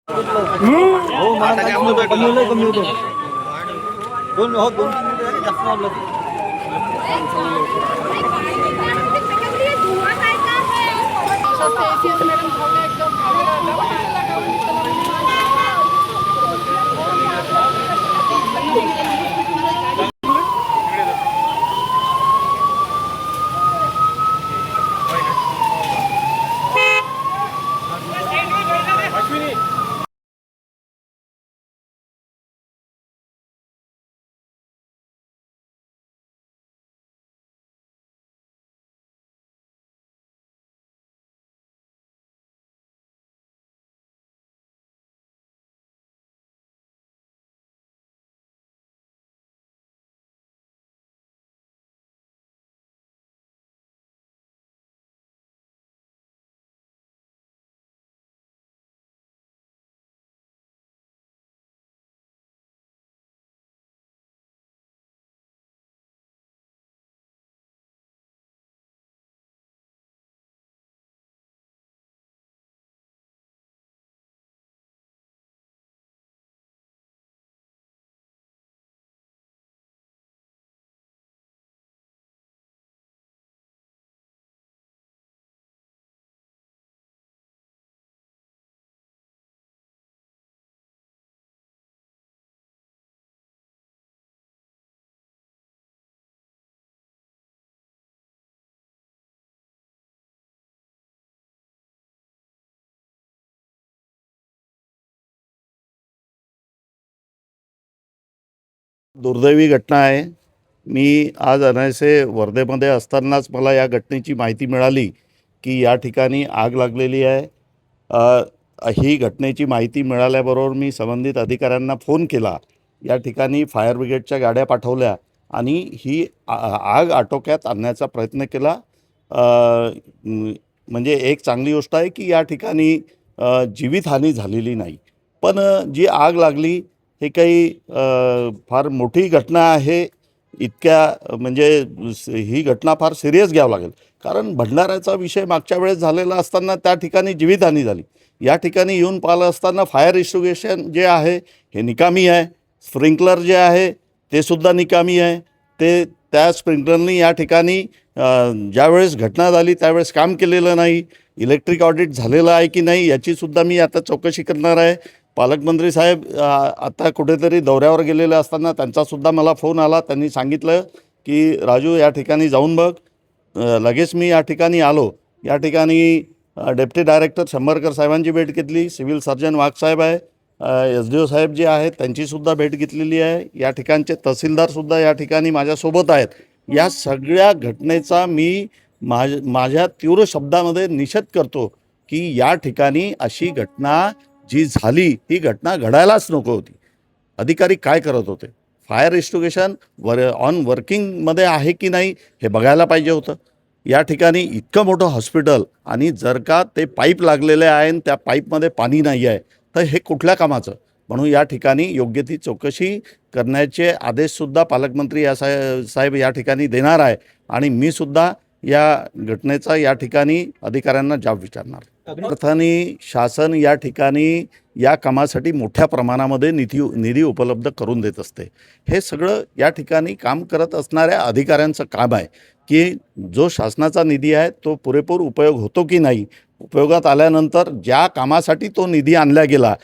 हो मला कमी होतं दोन हो 2-3 मिनिटं जास्त वाढलं दुर्दैवी घटना आहे। मी आज अनायसे वर्धेमध्ये असतानाच मला या घटनेची माहिती मिळाली की या ठिकाणी आग लागलेली आहे। ही घटनेची माहिती मिळाल्याबरोबर मी संबंधित अधिकाऱ्यांना फोन केला। या ठिकाणी फायर ब्रिगेडच्या गाड्या पाठवल्या आणि ही आग आटोक्यात आणण्याचा प्रयत्न केला। म्हणजे एक चांगली गोष्ट आहे की या ठिकाणी जीवितहानी झालेली नाही, पण जी आग लागली हे काही फार मोठी घटना आहे। इतक्या म्हणजे ही घटना फार सिरियस घ्यावं लागेल, कारण भंडाऱ्याचा विषय मागच्या वेळेस झालेला असताना त्या ठिकाणी जीवितहानी झाली। या ठिकाणी येऊन पाहिलं असताना फायर एक्स्टिंग्विशन जे आहे हे निकामी आहे, स्प्रिंकलर जे आहे ते सुद्धा निकामी आहे। त्या स्प्रिंकलरनी या ठिकाणी ज्यावेळेस घटना झाली त्यावेळेस काम केलेलं नाही। इलेक्ट्रिक ऑडिट झालेलं आहे की नाही याचीसुद्धा मी आता चौकशी करणार आहे। पालकमंत्री साहेब आता कुठेतरी दौऱ्यावर गेलेले असताना त्यांचासुद्धा मला फोन आला। त्यांनी सांगितलं की राजू या ठिकाणी जाऊन बघ। लगेच मी या ठिकाणी आलो। या ठिकाणी डेप्टी डायरेक्टर शंभरकर साहेबांची भेट घेतली, सिव्हिल सर्जन वाघसाहेब आहे, SDO साहेब जे आहेत त्यांचीसुद्धा भेट घेतलेली आहे। या ठिकाणचे तहसीलदारसुद्धा या ठिकाणी माझ्यासोबत आहेत। या सगळ्या घटनेचा मी माझ्या तीव्र शब्दामध्ये निषेध करतो की या ठिकाणी अशी घटना जी झाली ही घटना घडायलाच नको होती। अधिकारी काय करत होते? फायर एक्स्टिंग्विशन ऑन वर्किंगमध्ये आहे की नाही हे बघायला पाहिजे होतं। या ठिकाणी इतकं मोठं हॉस्पिटल आणि जर का ते पाईप लागलेले आहे आणि त्या पाईपमध्ये पाणी नाही आहे तर हे कुठल्या कामाचं? म्हणून या ठिकाणी योग्य ती चौकशी करण्याचे आदेशसुद्धा पालकमंत्री साहेब या ठिकाणी देणार आहे आणि मी सुद्धा या घटनेचा या ठिकाणी अधिकाऱ्यांना जाब विचारणार। अर्थाने शासन या ठिकाणी या कामासाठी मोठ्या प्रमाणामध्ये निधी उपलब्ध करून देत असते। हे सगळं या ठिकाणी काम करत असणाऱ्या अधिकाऱ्यांचं काम आहे की जो शासनाचा निधी आहे तो पुरेपूर उपयोग होतो की नाही, उपयोगात आल्यानंतर ज्या कामासाठी तो निधी आणला गेला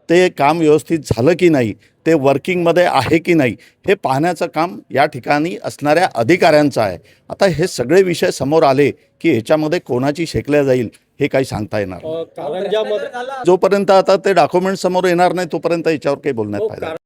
ते काम व्यवस्थित झालं की नाही, ते वर्किंगमध्ये आहे की नाही हे पाहण्याचं काम या ठिकाणी असणाऱ्या अधिकाऱ्यांचं आहे। आता हे सगळे विषय समोर आले की ह्याच्यामध्ये कोणाची शेकल्या जाईल हे काही सांगता येणार नाही। जोपर्यंत आता ते डॉक्युमेंट समोर येणार नाही तोपर्यंत याच्यावर काही बोलण्यात फायदा नाही।